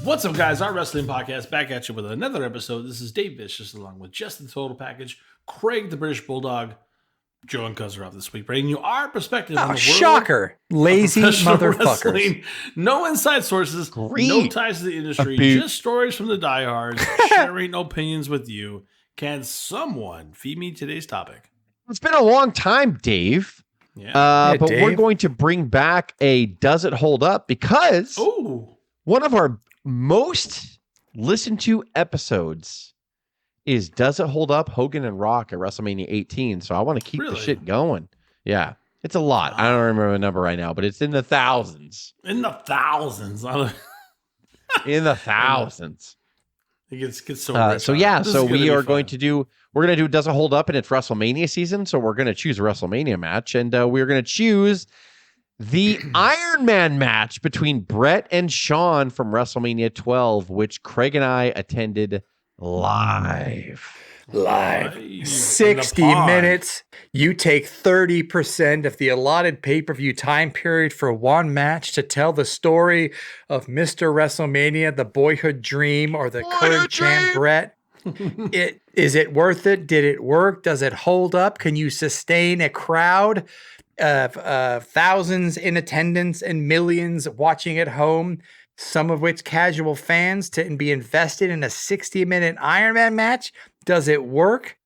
What's up, guys? Our wrestling podcast back at you with another episode. This is Dave Vicious along with Jess the Total Package, Craig the British Bulldog, Joe and Cuzzer this week, bringing you our perspective on the world. Shocker. Lazy motherfuckers. Wrestling. No inside sources, no ties to the industry, just stories from the diehards, sharing opinions with you. Can someone feed me today's topic? It's been a long time, Dave. But Dave, we're going to bring back a Does It Hold Up? Because one of our most listened to episodes is Does It Hold Up? Hogan and Rock at WrestleMania 18. So I want to keep the shit going. Yeah. It's a lot. I don't remember the number right now, but it's in the thousands. In the thousands. In the thousands. It gets so so we are going to do Does It Hold Up? And it's WrestleMania season. So we're going to choose a WrestleMania match, and we're going to choose the Iron Man match between Bret and Shawn from WrestleMania 12, which Craig and I attended live. 60 minutes. You take 30% of the allotted pay-per-view time period for one match to tell the story of Mr. WrestleMania, the boyhood dream, or the current champ Bret. Is it worth it? Did it work? Does it hold up? Can you sustain a crowd of thousands in attendance and millions watching at home, some of which casual fans, to be invested in a 60-minute Iron Man match? Does it work?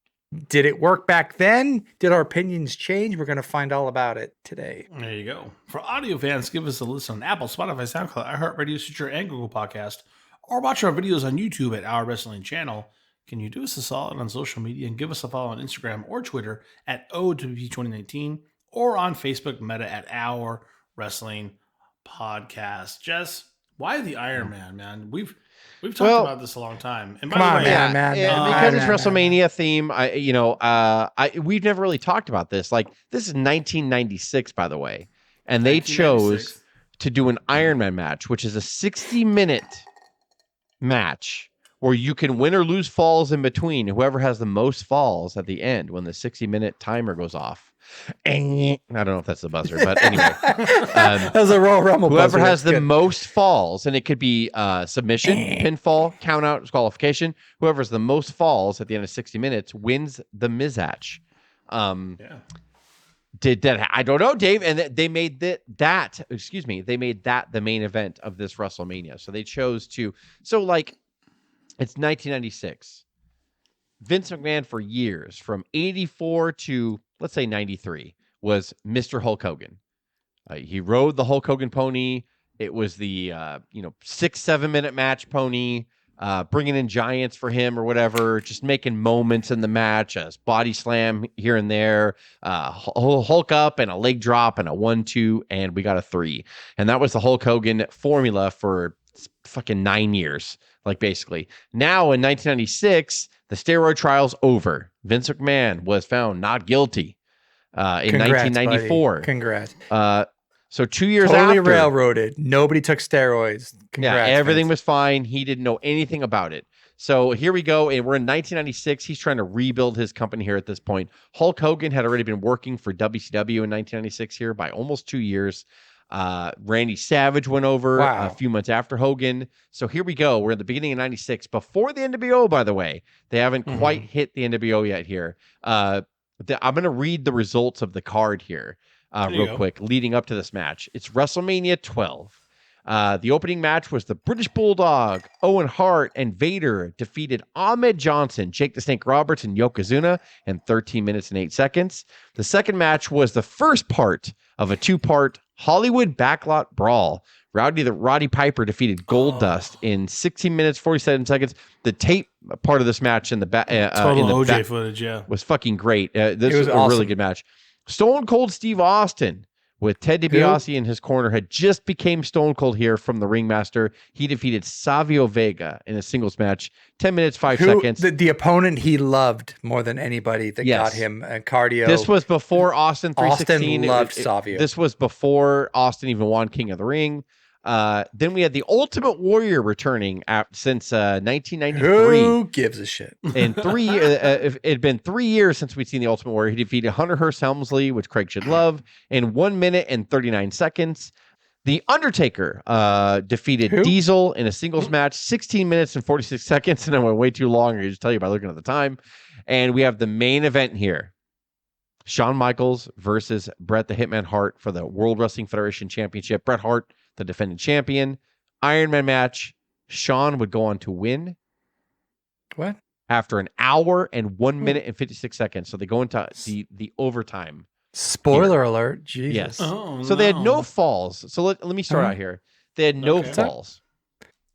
Did it work back then? Did our opinions change? We're going to find all about it today. There you go. For audio fans, give us a listen on Apple, Spotify, SoundCloud, iHeartRadio, Stitcher, and Google Podcast, or watch our videos on YouTube at Our Wrestling Channel. Can you do us a solid on social media and give us a follow on Instagram or Twitter at O.W.P 2019 or on Facebook Meta at Our Wrestling Podcast? Jess, why the Iron Man? We've talked about this a long time. And by the way, because it's WrestleMania theme, we've never really talked about this. Like, this is 1996, by the way, and they chose to do an Iron Man match, which is a 60-minute match where you can win or lose falls in between. Whoever has the most falls at the end when the 60-minute timer goes off. I don't know if that's the buzzer, but anyway. That was a Royal Rumble whoever buzzer. has the most falls, and it could be submission, pinfall, count out, disqualification. Whoever's the most falls at the end of 60 minutes wins the Mizatch. Did that? I don't know, Dave. And they made that the main event of this WrestleMania. So they chose to. So, like, it's 1996. Vince McMahon for years, from 84 to, let's say, 93, was Mr. Hulk Hogan. He rode the Hulk Hogan pony. It was the 6-7 minute match pony, bringing in giants for him or whatever, just making moments in the match, a body slam here and there, Hulk up and a leg drop and a 1-2, and we got a 3. And that was the Hulk Hogan formula for fucking 9 years, like, basically. Now in 1996, the steroid trial's over. Vince McMahon was found not guilty in 1994. Buddy. Congrats. So 2 years totally after, railroaded. Nobody took steroids. Congrats. Yeah, everything Vince. was fine. He didn't know anything about it. So here we go, and we're in 1996. He's trying to rebuild his company here at this point. Hulk Hogan had already been working for WCW in 1996 here by almost 2 years. Randy Savage went over a few months after Hogan. So here we go. We're at the beginning of 96, before the NWO, by the way. They haven't quite hit the NWO yet here. I'm going to read the results of the card here real quick, leading up to this match. It's WrestleMania 12. The opening match was the British Bulldog, Owen Hart, and Vader defeated Ahmed Johnson, Jake the Snake Roberts, and Yokozuna in 13 minutes and 8 seconds. The second match was the first part of a 2-part Hollywood Backlot Brawl. Roddy Piper defeated Goldust in 16 minutes, 47 seconds. The tape part of this match in the back, OJ footage, was fucking great. This was a really good match. Stone Cold Steve Austin with Ted DiBiase in his corner had just became Stone Cold here from the Ringmaster. He defeated Savio Vega in a singles match, 10 minutes, 5 seconds. The opponent he loved more than anybody that got him cardio. This was before Austin 316. Austin loved Savio. This was before Austin even won King of the Ring. Then we had the Ultimate Warrior returning since 1993. Who gives a shit? And it had been 3 years since we'd seen the Ultimate Warrior. He defeated Hunter Hearst Helmsley, which Craig should love, in 1 minute and 39 seconds. The Undertaker defeated Who? Diesel in a singles match, 16 minutes and 46 seconds, and I went way too long. I just tell you by looking at the time. And we have the main event here. Shawn Michaels versus Bret the Hitman Hart for the World Wrestling Federation Championship. Bret Hart, the defending champion. Iron Man match. Shawn would go on to win. What? After an hour and 1 minute and 56 seconds. So they go into the overtime. Spoiler alert. Jesus. Yes. Oh, So they had no falls. So let me start out here. They had no falls.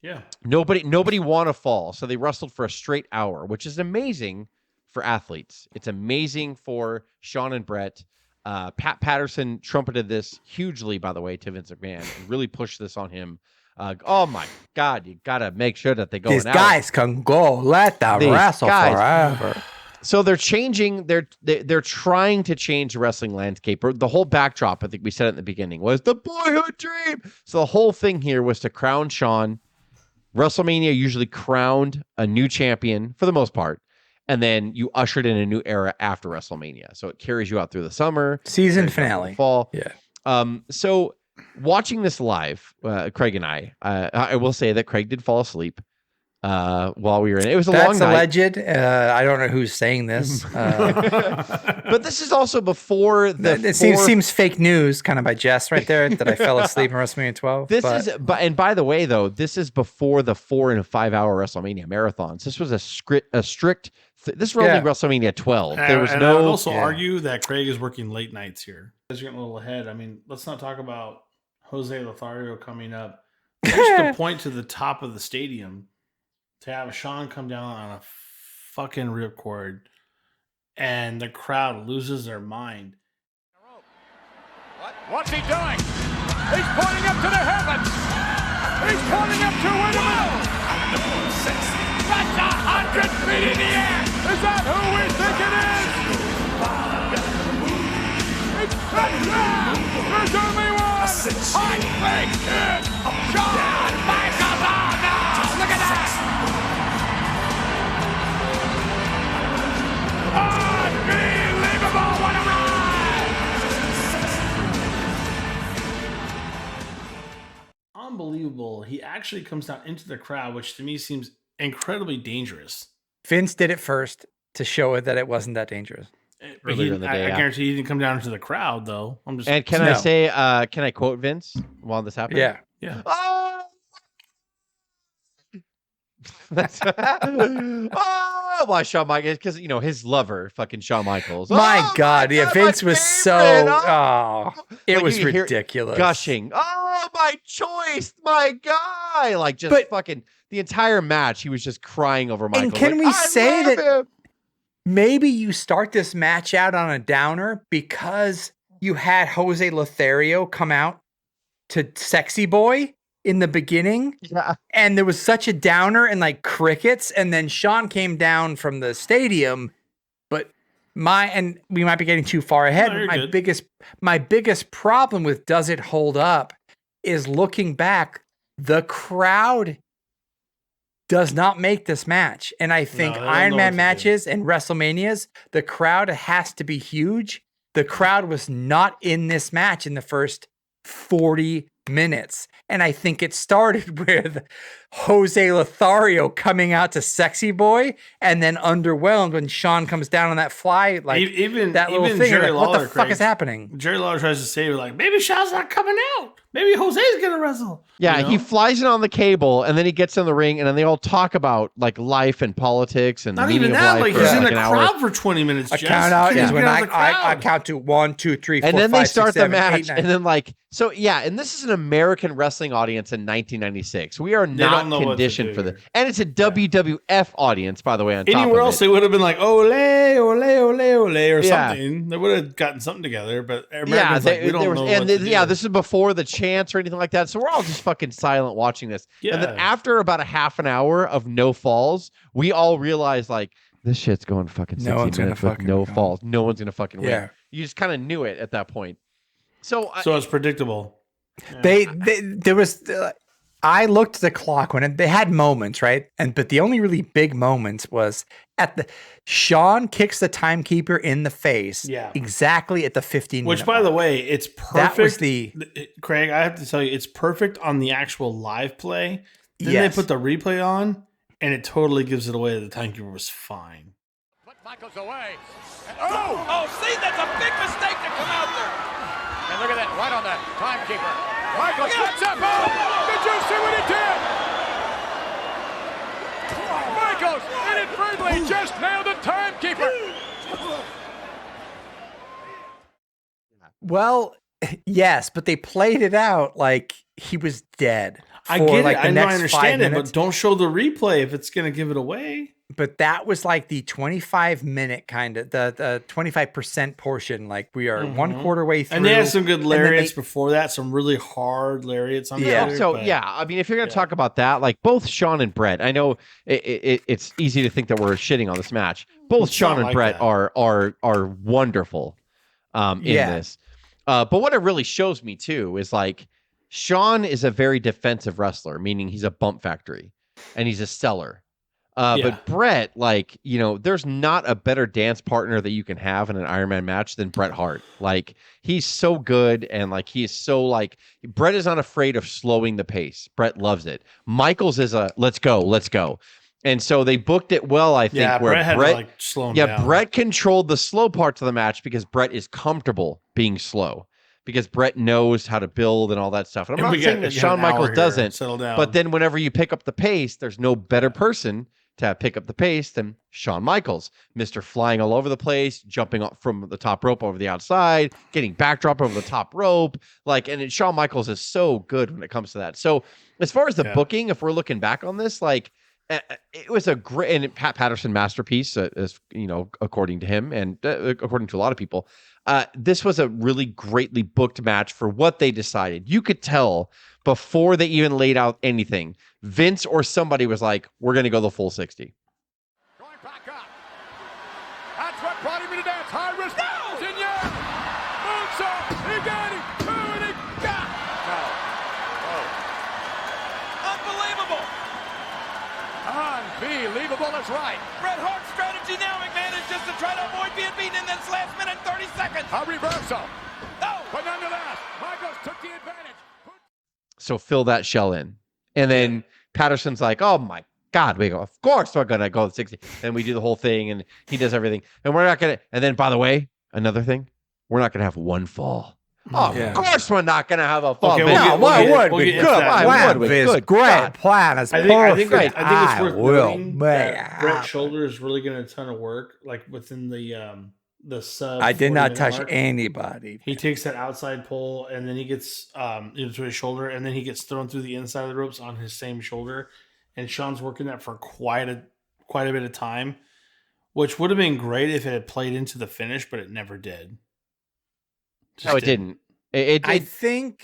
Yeah. Nobody won a fall. So they wrestled for a straight hour, which is amazing for athletes. It's amazing for Shawn and Bret. Pat Patterson trumpeted this hugely, by the way, to Vince McMahon, and really pushed this on him. Oh my God, you gotta make sure that they go. These guys can go. Let them wrestle forever. So they're changing. They're trying to change the wrestling landscape. Or the whole backdrop, I think we said it in the beginning, was the boyhood dream. So the whole thing here was to crown Shawn. WrestleMania usually crowned a new champion for the most part, and then you ushered in a new era after WrestleMania. So it carries you out through the summer, season finale, fall. Yeah. So watching this live, Craig and I will say that Craig did fall asleep while we were in it. It was a long night. That's alleged. I don't know who's saying this. But this is also before it seems fake news, kind of by Jess right there, that I fell asleep in WrestleMania 12. And by the way, though, this is before the 4 and 5 hour WrestleMania marathons. This was a strict. This was only WrestleMania 12. There was I would also argue that Craig is working late nights here. As you're getting a little ahead, I mean, let's not talk about Jose Lothario coming up. Just to point to the top of the stadium to have Shawn come down on a fucking ripcord and the crowd loses their mind. What's he doing? He's pointing up to the heavens. He's pointing up to where the middle. That's 100 feet in the air. Is that who we think it is? It's touchdown. There's only one. I think it's Shawn Michaels. Oh no! Look at that. Unbelievable! What a ride! Unbelievable. He actually comes down into the crowd, which to me seems incredibly dangerous. Vince did it first to show it that it wasn't that dangerous. But I guarantee he didn't come down into the crowd, though. I say, can I quote Vince while this happened? Yeah. Oh! Why Shawn Michaels? Because his lover, fucking Shawn Michaels. My God, Vince was so. It was ridiculous, gushing. Oh, my choice, my guy! Fucking the entire match, he was just crying over Michaels. And can we say that maybe you start this match out on a downer because you had Jose Lothario come out to Sexy Boy in the beginning, and there was such a downer and like crickets, and then Shawn came down from the stadium. But we might be getting too far ahead. No, my biggest problem with Does It Hold Up is looking back, the crowd does not make this match. And I think Iron Man matches and WrestleManias, the crowd has to be huge. The crowd was not in this match in the first 40 minutes. And I think it started with Jose Lothario coming out to Sexy Boy and then underwhelmed when Shawn comes down on that fly, like even that little thing. Jerry Like, what Lawler, the fuck is happening? Jerry Lawler tries to say, like, maybe Shawn's not coming out. Maybe Jose's gonna wrestle. Yeah, he flies in on the cable, and then he gets in the ring, and then they all talk about like life and politics and not the even meaning that. of life Like he's in the an crowd hour. for 20 minutes. I count out is when I count to 1, 2, 3, 4, and then 5, they start 6, 7, the match, 8, 9. and then and this is an American wrestling audience in 1996. We are not conditioned for this, and it's a WWF audience, by the way. On top anywhere of else, it. they would have been like ole, ole, ole, ole, or something. They would have gotten something together. But Americans we don't know what to do. This is before the chants or anything like that. So we're all just fucking silent watching this. Yeah. And then after about a half an hour of no falls, we all realize like this shit's going fucking 60 minutes with no falls. No one's gonna fucking win. You just kind of knew it at that point. So it's predictable. There was I looked at the clock they had moments, right? But the only really big moments was Shawn kicks the timekeeper in the face. Yeah. Exactly at the 15 Which, minute by the mark. way, it's perfect. That was Craig, I have to tell you, it's perfect on the actual live play. Then Yes. they put the replay on, and it totally gives it away that the timekeeper was fine. Put Michaels away. Oh, see, that's a big mistake to come out there. And look at that, right on that timekeeper. Michaels gets up. Oh, did you see what he did? Michaels inadvertently just nailed the timekeeper. Well, yes, but they played it out like he was dead. I get like it. the I know, I next understand 5 it, minutes. but don't show the replay if it's going to give it away. But that was like the 25-minute kind of the 25% portion. Like we are 1/4 way through. And they had some good then lariats before that, some really hard lariats on Yeah. there. So but- yeah, I mean, if you're going to talk about that, like both Shawn and Bret, I know it's easy to think that we're shitting on this match. Both It's Shawn not and like Bret that. are wonderful in Yeah. this. But what it really shows me too is like Shawn is a very defensive wrestler, meaning he's a bump factory and he's a seller. Yeah. But Bret, like, you know, there's not a better dance partner that you can have in an Iron Man match than Bret Hart. Like, he's so good, and like he is so like Bret is not afraid of slowing the pace. Bret loves it. Michaels is a let's go. And so they booked it well, I think. Yeah, where Bret had to like slow him down. Bret controlled the slow parts of the match because Bret is comfortable being slow. Because Bret knows how to build and all that stuff. And I'm not saying that Shawn Michaels doesn't, settle down. but then whenever you pick up the pace, there's no better person to pick up the pace than Shawn Michaels. Mr. Flying all over the place, jumping up from the top rope over the outside, getting backdrop over the top rope. Like, and Shawn Michaels is so good when it comes to that. So as far as the booking, if we're looking back on this, like, it was a great and Pat Patterson masterpiece, as you know, according to him and according to a lot of people. This was a really greatly booked match for what they decided. You could tell before they even laid out anything, Vince or somebody was like, "We're going to go the full 60." Going back up. That's what brought him to dance. High risk. No! Moonsault. He got him. Oh, and he got. No. Unbelievable. Unbelievable is right. Bret Hart's strategy now, McMahon, is just to try to avoid being beaten in this last minute 30 seconds. A reversal. No! But nonetheless, Michaels took the advantage. So fill that shell in, and then Patterson's like, "Oh my God, we go. Of course we're gonna go 60." And we do the whole thing, and he does everything, and we're not gonna. And then, by the way, another thing, we're not gonna have one fall. Oh, Yeah. of course we're not gonna have a fall. Okay, Vince. we'll get into that. Why would we? Good great God. plan is I think perfect. it's worth noting that man. Bret's shoulder is really getting a ton of work, like within the sub. I did not 40-minute touch mark. anybody. He takes that outside pull, and then he gets into his shoulder, and then he gets thrown through the inside of the ropes on his same shoulder. And Shawn's working that for quite a bit of time, which would have been great if it had played into the finish, but it never did. No, it didn't. I think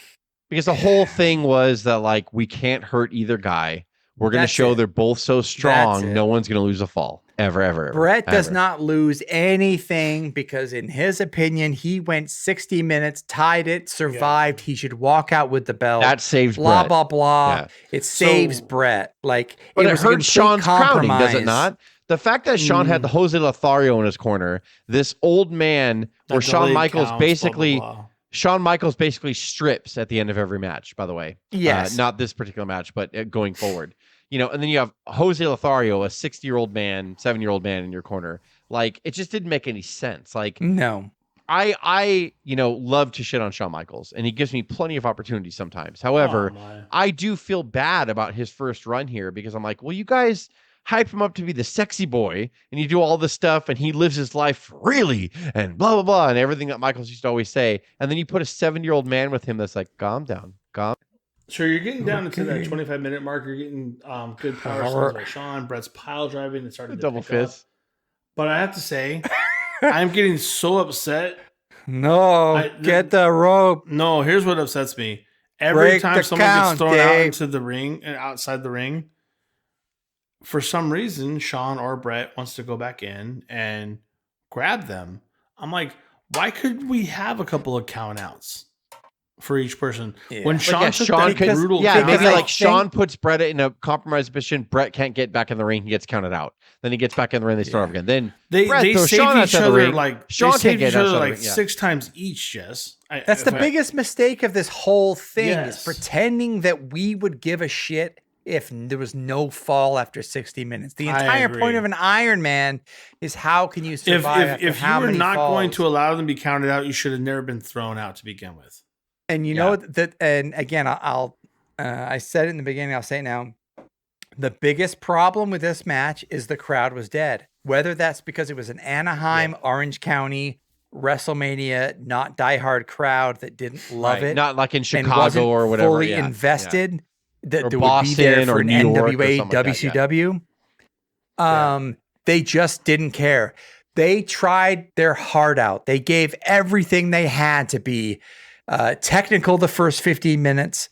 Because the whole thing was that, like, we can't hurt either guy. We're going to That's show it. they're both so That's strong, it. no one's going to lose a fall. Ever. Bret does ever. not lose anything because, in his opinion, he went 60 minutes, tied it, survived. He should walk out with the belt. That saves blah Bret. blah blah. Yeah. It saves Bret. Like, But it was a hurt complete Shawn's crowning, does it compromise. not? The fact that Shawn had the Jose Lothario in his corner, this old man, where That Shawn delayed Michaels counts, basically, blah, blah, blah. Shawn Michaels basically strips at the end of every match. By the way, Yes. not this particular match, but going forward, you know. And then you have Jose Lothario, a 60-year-old man, 7-year-old man in your corner. Like, it just didn't make any sense. Like, No. I love to shit on Shawn Michaels, and he gives me plenty of opportunities sometimes. However, Oh, my. I do feel bad about his first run here because I'm like, well, you guys hype him up to be the sexy boy, and you do all this stuff, and he lives his life freely, and blah, blah, blah, and everything that Michaels used to always say. And then you put a 7-year-old man with him that's like, calm down, calm. So you're getting down into that 25-minute mark. You're getting good power slams by Shawn. Brett's pile driving. It started to Double pick up. fist. But I have to say, I'm getting so upset. No. Get the rope. No, here's what upsets me. Every Break time the someone gets count, thrown out Dave. into the ring and outside the ring, for some reason, Shawn or Bret wants to go back in and grab them. I'm like, why could we have a couple of count outs? for each person. Yeah. When But Shawn took Shawn that could, brutal yeah, count, maybe I like think- Shawn puts Bret in a compromised position. Bret can't get back in the ring. He gets counted out. Then he gets back in the ring. They start over again. Then they Bret throws saved Shawn each outside the other ring. like Shawn they can't saved get each other outside the like ring. Yeah. 6 times each. Jess, That's the if I- biggest mistake of this whole thing Yes. is pretending that we would give a shit if there was no fall after 60 minutes. The I entire agree. point of an Iron Man is how can you If survive after if you how were many not going falls? to allow them to be counted out, you should have never been thrown out to begin with. And you know that, and again, I said it in the beginning, I'll say it now. The biggest problem with this match is the crowd was dead. Whether that's because it was an Anaheim, Orange County, WrestleMania, not diehard crowd that didn't love Right. it, Not like in and Chicago wasn't or whatever. fully yeah. invested, that Or there would be there Boston for or an New York or NWA, something like that, yeah. WCW. They just didn't care. They tried their heart out. They gave everything they had to be technical the first 15 minutes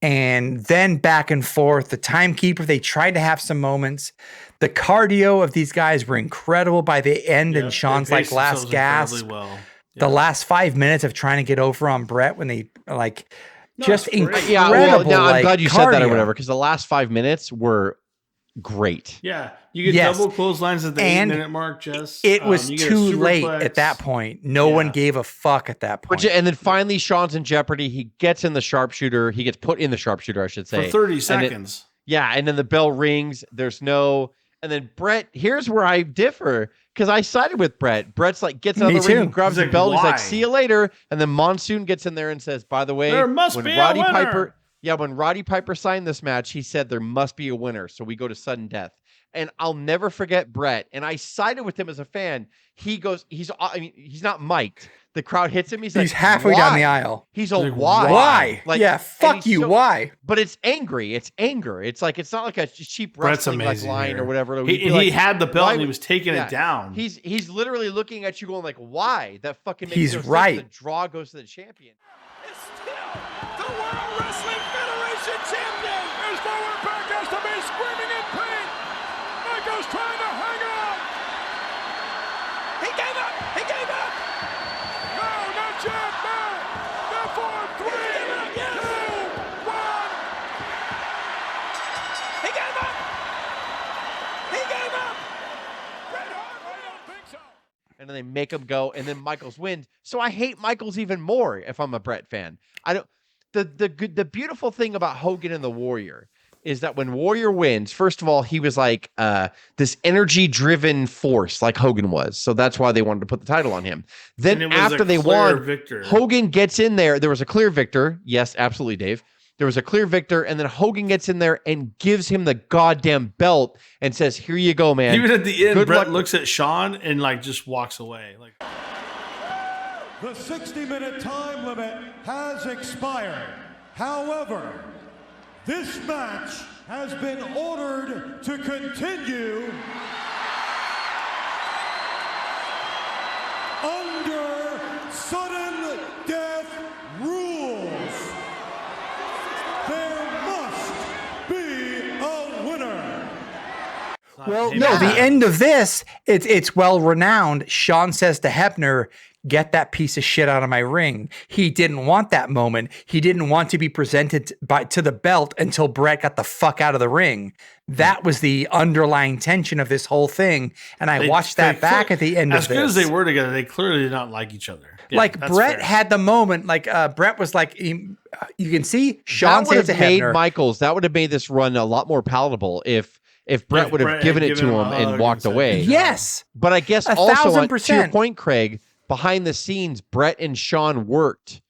and then back and forth. The timekeeper, they tried to have some moments. The cardio of these guys were incredible by the end, and Shawn's like last gasp. Well. The last 5 minutes of trying to get over on Bret when they like just it's great. incredible. Yeah, well, now I'm glad you said that or cardio. whatever, because the last 5 minutes were great. Yeah, you get Yes. double clotheslines at the And 8-minute mark, Jess. It was You get a too late superplex. at that point. No one Yeah. gave a fuck at that point. And then finally, Shawn's in jeopardy. He gets in the sharpshooter. He gets put in the sharpshooter, I should say. for 30 And seconds. and then the bell rings. There's no. And then Bret, here's where I differ, because I sided with Bret. Bret's like, gets out Me of the ring, too. and grabs He's the like, belt. He's "Why?" like, see you later. And then Monsoon gets in there and says, by the way, There must when be a Roddy winner. Piper, when Roddy Piper signed this match, he said there must be a winner. So we go to sudden death. And I'll never forget Bret. And I sided with him as a fan. He goes, he's not mic'd. The crowd hits him. He's like, halfway down "Why?" the aisle. He's all, Like, why? Why? Like, yeah, and fuck he's you. so- Why? But it's angry. It's anger. It's like, it's not like a cheap Bret's wrestling like amazing line here. or whatever. He, He'd be like, had the belt why and he would- was taking yeah. it down. He's literally looking at you going like, why? That fucking makes He's no sense. right. The draw goes to the champion. Is still the World Wrestling Federation champion. His lower back has to be screaming in pain. Michaels trying to hang on. He gave up. He gave up. No, not yet. No. Therefore, 3, 2, 1. He gave up. He gave up. Bret Hart, I don't think so. And then they make him go, and then Michaels wins. So I hate Michaels even more if I'm a Bret fan. I don't. The beautiful thing about Hogan and the Warrior is that when Warrior wins, first of all, he was like this energy-driven force, like Hogan was. So that's why they wanted to put the title on him. Then And it was after a they clear won, victor. Hogan gets in there. There was a clear victor. Yes, absolutely, Dave. There was a clear victor, and then Hogan gets in there and gives him the goddamn belt and says, "Here you go, man." Even at the end, Good Bret luck. looks at Shawn and like just walks away. Like, The 60-minute time limit has expired. However, this match has been ordered to continue under sudden death rules. There must be a winner. Well, Hey, no, man. the end of this, it's well renowned. Shawn says to Hebner, get that piece of shit out of my ring. He didn't want that moment. He didn't want to be presented to the belt until Bret got the fuck out of the ring. That was the underlying tension of this whole thing. And I watched that back at the end of as this. good as they were together, they clearly did not like each other. Yeah, like that's Bret fair. had the moment, like Bret was like, you can see Shawn That would said to have made Hebner, Michaels. That would have made this run a lot more palatable if Bret would have Bret given had it to given him him a and hug walked and said, away. yes. But I guess 1,000%. also to your point, Craig, behind the scenes, Bret and Shawn worked.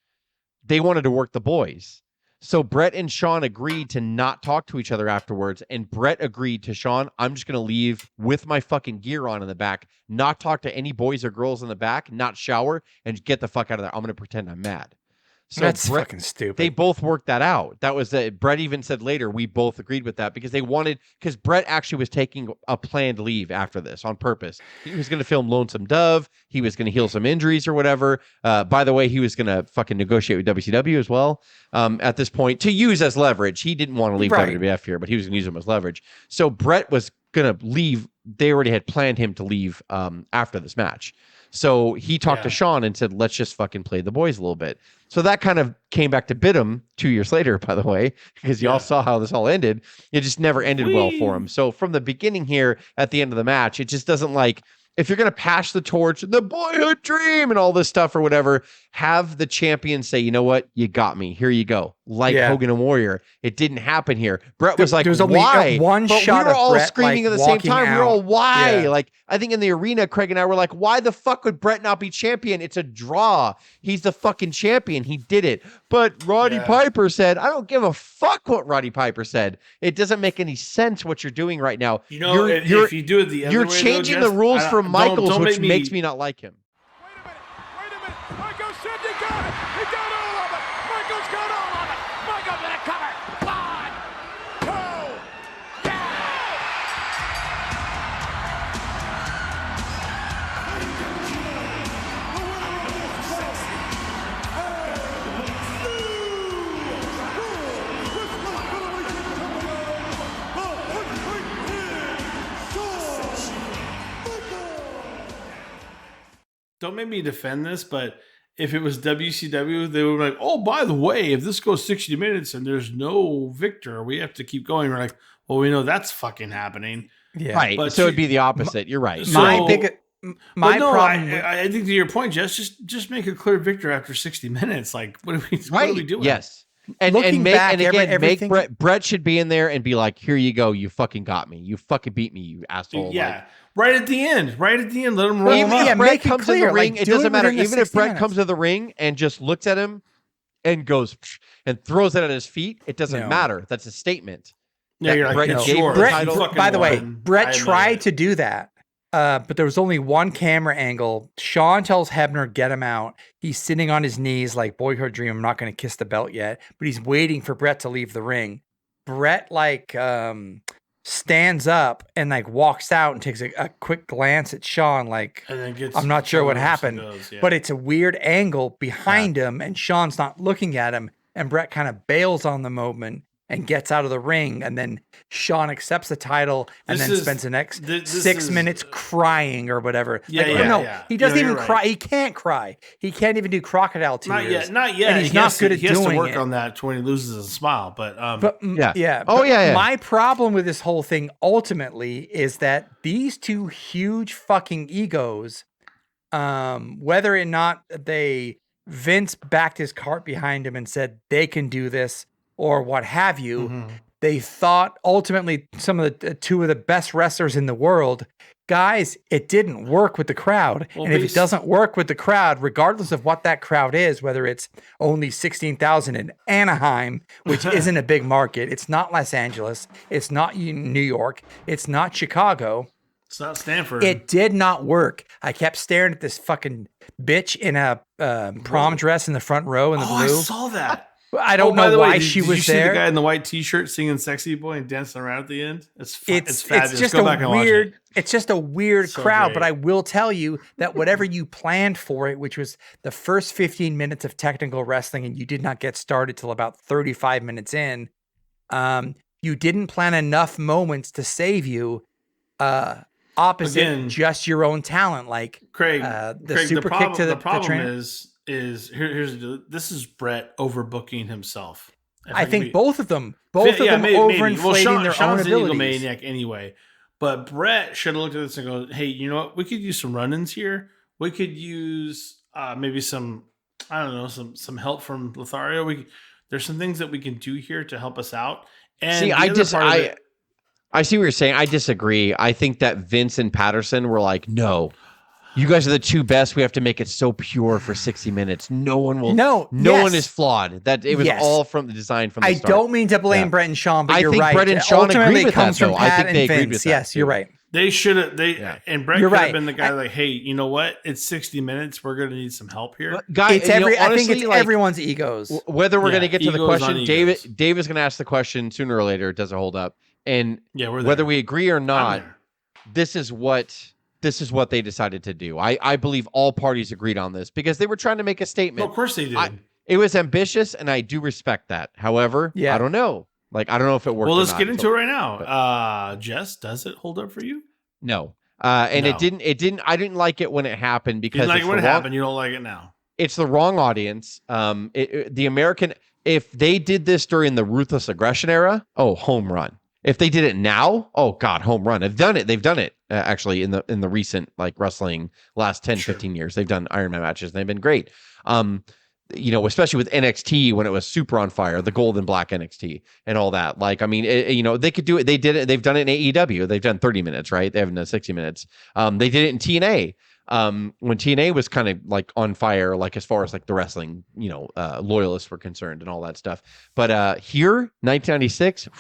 They wanted to work the boys. So Bret and Shawn agreed to not talk to each other afterwards. And Bret agreed to Shawn, I'm just going to leave with my fucking gear on in the back, not talk to any boys or girls in the back, not shower, and get the fuck out of there. I'm going to pretend I'm mad. So That's Bret, fucking stupid. they both worked that out. That was Bret even said later, we both agreed with that because because Bret actually was taking a planned leave after this on purpose. He was going to film Lonesome Dove. He was going to heal some injuries or whatever. By the way, he was going to fucking negotiate with WCW as well at this point to use as leverage. He didn't want to leave Right. WWF here, but he was going to use them as leverage. So Bret was gonna leave. They already had planned him to leave after this match. So he talked to Shawn and said, let's just fucking play the boys a little bit. So that kind of came back to bit him 2 years later, by the way, because y'all saw how this all ended. It just never ended well for him. So from the beginning here, at the end of the match, it just doesn't like, if you're going to pass the torch, the boyhood dream and all this stuff or whatever, have the champion say, you know what? You got me. Here you go. Like Hogan and Warrior. It didn't happen here. Bret was like, why? One but shot we were all Bret, screaming like, at the same time. We were all, why? Yeah. Like, I think in the arena, Craig and I were like, why the fuck would Bret not be champion? It's a draw. He's the fucking champion. He did it. But Roddy Piper said, I don't give a fuck what Roddy Piper said. It doesn't make any sense what you're doing right now. You know, if you do it the other way, you're changing the rules for Michaels, which makes me not like him. Wait a minute. Michaels said you got it. He got all of it. Michaels got all of it. Michaels in a cover. 1, 2, Don't make me defend this, but if it was WCW, they would be like, oh, by the way, if this goes 60 minutes and there's no victor, we have to keep going. We're like, well, we know that's fucking happening. Yeah. Right. But So it'd be the opposite. You're right. My problem. I think to your point, Jess, just make a clear victor after 60 minutes. Like, what are we doing? Yes. And Looking make back, and again, everything- make Bret should be in there and be like, here you go, you fucking got me. You fucking beat me, you asshole. Yeah. Right at the end. Let him roll Even him up. if Bret make it comes in clear, the ring, like, it do doesn't it matter. within the Even if 60 Bret minutes. comes to the ring and just looks at him and goes and throws it at his feet, it doesn't matter. That's a statement. Yeah, you're like, Bret no, gave sure. the Bret, title. by the way, won. I Bret admit tried it. to do that, but there was only one camera angle. Shawn tells Hebner, get him out. He's sitting on his knees like, boyhood dream, I'm not going to kiss the belt yet. But he's waiting for Bret to leave the ring. Bret, like, stands up and, like, walks out and takes a quick glance at Shawn, like, And then gets I'm not sure what goes and happened. goes, yeah. But it's a weird angle behind him, and Shawn's not looking at him. And Bret kind of bails on the moment and gets out of the ring, and then Shawn accepts the title and This then is- spends the next this 6 is- minutes crying or whatever. Yeah, Like, yeah, no, yeah. he doesn't No, even you're cry. right. He can't cry. He can't even do crocodile tears. Not yet. And he's He not has good to, at he has doing to work it. on that when he loses his smile. But Yeah. But yeah. My problem with this whole thing ultimately is that these two huge fucking egos, whether or not Vince backed his cart behind him and said they can do this or what have you, they thought ultimately some of the two of the best wrestlers in the world. Guys, it didn't work with the crowd. Well, and if it doesn't work with the crowd, regardless of what that crowd is, whether it's only 16,000 in Anaheim, which isn't a big market, it's not Los Angeles, it's not New York, it's not Chicago. it's not Stanford. It did not work. I kept staring at this fucking bitch in a prom dress in the front row in the I blue. saw that. I don't by know the way, why did she you was see there. the guy in the white T-shirt singing "Sexy Boy" and dancing around at the end? It's fabulous. It's just Go a back and watch weird. it. It's just a weird So crowd. great. But I will tell you that whatever you planned for it, which was the first 15 minutes of technical wrestling, and you did not get started till about 35 minutes in, you didn't plan enough moments to save you. Opposite Again, just your own talent, like Craig, the Craig, super kick to the problem trainer. is here's the deal. This is Bret overbooking himself. If I can think be- both of them overinflating Well, their Shawn's own an abilities. egomaniac anyway, but Bret should have looked at this and go, "Hey, you know what? We could use some run-ins here. We could use maybe some, I don't know, some help from Lothario. There's some things that we can do here to help us out." And See, the I other just part of it- I see what you're saying. I disagree. I think that Vince and Patterson were like, no, you guys are the two best. We have to make it so pure for 60 minutes. No one will. No yes. one is flawed. That it was Yes. all from the design from the I start. don't mean to blame Yeah. Brett and Shawn, but I you're think right. Bret and Shawn Ultimately, agreed it with comes that, from though. I Pat think they and agreed Vince. with that, Yes, too. you're right. They should have. And Bret You're could have right. been the guy like, "Hey, you know what? It's 60 minutes. We're gonna need some help here." Guy, It's you know, I think honestly, it's like, everyone's egos. whether we're Yeah, going to get to the egos on question, egos. Dave is going to ask the question sooner or later. It doesn't hold up. And Yeah, we're there. whether we agree or I'm not, there. this is what they decided to do. I believe all parties agreed on this because they were trying to make a statement. Well, of course they did. It was ambitious, and I do respect that. However, Yeah. I don't know. Like, I don't know if it worked. Well, or let's not, get into but- it right now. Jess, does it hold up for you? No. And No. it didn't. I didn't like it when it happened You because didn't like it's it when the it wrong- happened. You don't like it now. It's the wrong audience. The American, if they did this during the ruthless aggression era, oh, home run. If they did it now, oh God, home run. They've done it actually in the recent like wrestling last 10, 15 years. They've done Iron Man matches and they've been great. Especially with NXT when it was super on fire, the gold and black NXT and all that. Like, I mean, they could do it. They did it. They've done it in AEW. They've done 30 minutes, right? They haven't done 60 minutes. They did it in TNA. When TNA was kind of like on fire, like as far as like the wrestling, loyalists were concerned and all that stuff. But here, 1996,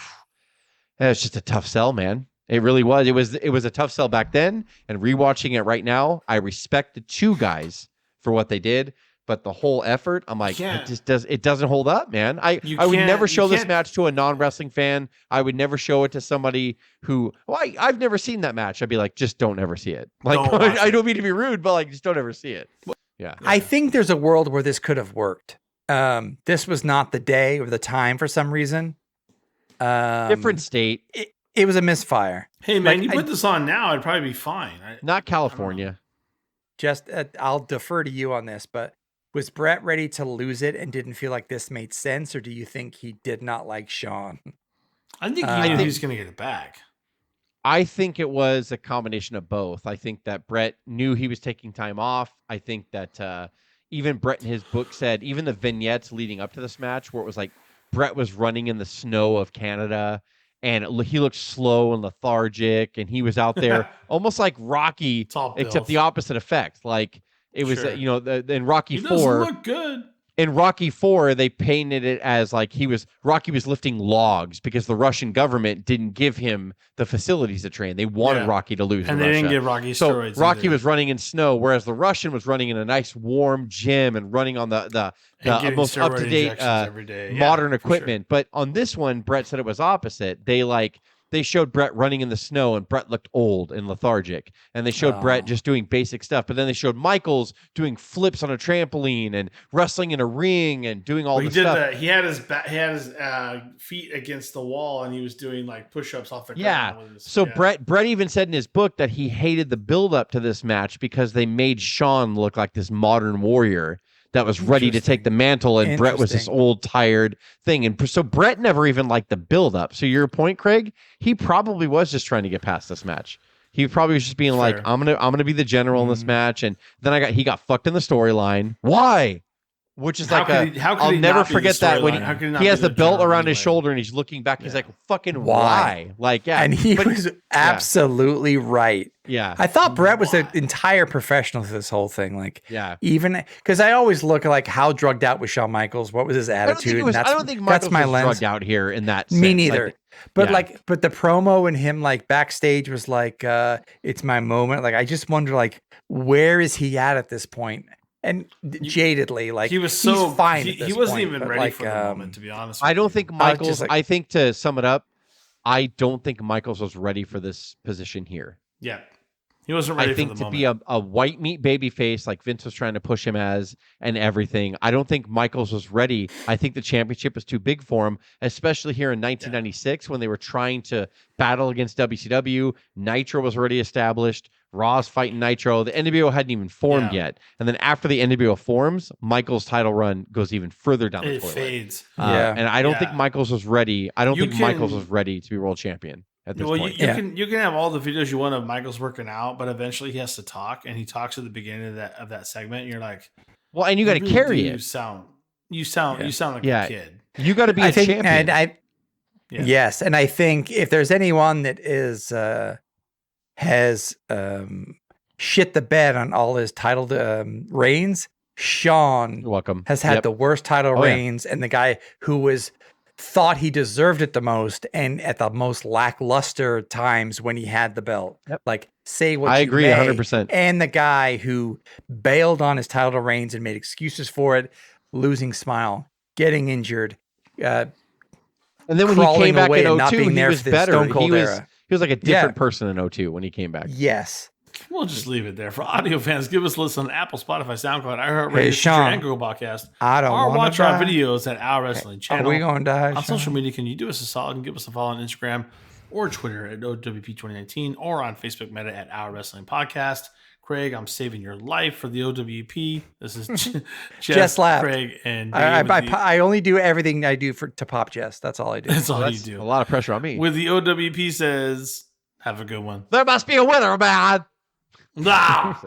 it's just a tough sell, man. It really was. It was a tough sell back then, and rewatching it right now, I respect the two guys for what they did, but the whole effort, I'm like, it doesn't hold up, man. I would never show this match to a non-wrestling fan. I would never show it to somebody who, I've never seen that match. I'd be like, just don't ever see it. Like, I don't mean to be rude, but like, just don't ever see it. Yeah. I think there's a world where this could have worked. This was not the day or the time for some reason. Different state. It was a misfire. Hey man, you put this on now, it'd probably be fine. Not California. Just I'll defer to you on this, but was Bret ready to lose it and didn't feel like this made sense, or do you think he did not like Shawn? I think he knew he was going to get it back. I think it was a combination of both. I think that Bret knew he was taking time off. I think that even Bret in his book said, even the vignettes leading up to this match, where it was like Bret was running in the snow of Canada, and he looked slow and lethargic, and he was out there almost like Rocky, except the opposite effect. Like it was, in Rocky IV. Doesn't look good. In Rocky IV, they painted it as like Rocky was lifting logs because the Russian government didn't give him the facilities to train. They wanted Rocky to lose, and they didn't give Rocky steroids. So Rocky was running in snow, whereas the Russian was running in a nice warm gym and running on the most up to date modern equipment. But on this one, Bret said it was opposite. They showed Bret running in the snow, and Bret looked old and lethargic. And they showed Bret just doing basic stuff. But then they showed Michaels doing flips on a trampoline and wrestling in a ring and doing all this stuff. He had his feet against the wall, and he was doing like push-ups off the ground. Bret even said in his book that he hated the build-up to this match because they made Shawn look like this modern warrior that was ready to take the mantle, and Bret was this old, tired thing. And so Bret never even liked the build-up. So your point, Craig, he probably was just trying to get past this match. He probably was just being like, I'm gonna be the general in this match. And then he got fucked in the storyline. Why? Which is I'll never forget that when he has the belt around his shoulder and he's looking back. He's like, fucking why? Like, yeah. And he was absolutely right. Yeah. I thought Bret was an entire professional to this whole thing. Like, even because I always look at like how drugged out was Shawn Michaels? What was his attitude? I don't think Michaels was drugged out here in that sense. Me neither. But but the promo and him like backstage was like, it's my moment. Like, I just wonder, like, where is he at this point? And jadedly, like, he was he's fine. He wasn't even ready for the moment, to be honest. I don't think Michaels. I think, to sum it up, I don't think Michaels was ready for this position here. Yeah, he wasn't ready. I think to be a white meat baby face like Vince was trying to push him as and everything. I don't think Michaels was ready. I think the championship was too big for him, especially here in 1996 when they were trying to battle against WCW. Nitro was already established. Raw's fighting Nitro. The NWO hadn't even formed yet. And then after the NWO forms, Michaels' title run goes even further down the toilet. It fades. And I don't think Michaels was ready. I don't think Michaels was ready to be world champion at this point. You can have all the videos you want of Michaels working out, but eventually he has to talk, and he talks at the beginning of that segment, and you're like, well, and you got to carry it. You sound like a kid. You got to be a champion. Yes, and I think if there's anyone that has shit the bed on all his title reigns, Shawn has had the worst title reigns, and the guy who thought he deserved it the most, and at the most lackluster times when he had the belt. Like, say what I you agree may, 100%. And the guy who bailed on his title reigns and made excuses for it, losing smile, getting injured, and then when he came back in 02, he was better. Stone Cold era. He was like a different person in 02 when he came back. Yes. We'll just leave it there. For audio fans, give us a listen on Apple, Spotify, SoundCloud, iHeartRadio, Hey, Stitcher, Shawn, and Google Podcast. I don't Or want watch to our die. videos at Our Wrestling Channel. Are we going to die, on Shawn? social media? Can you do us a solid and give us a follow on Instagram or Twitter at O.W.P 2019 or on Facebook Meta at Our Wrestling Podcast? Craig, I'm saving your life for the O.W.P. This is Jess laughed. Craig, and Dave I only do everything I do to pop Jess. That's all I do. that's all you That's do. a lot of pressure on me. With the O.W.P. says, have a good one. There must be a winner, man. Ah!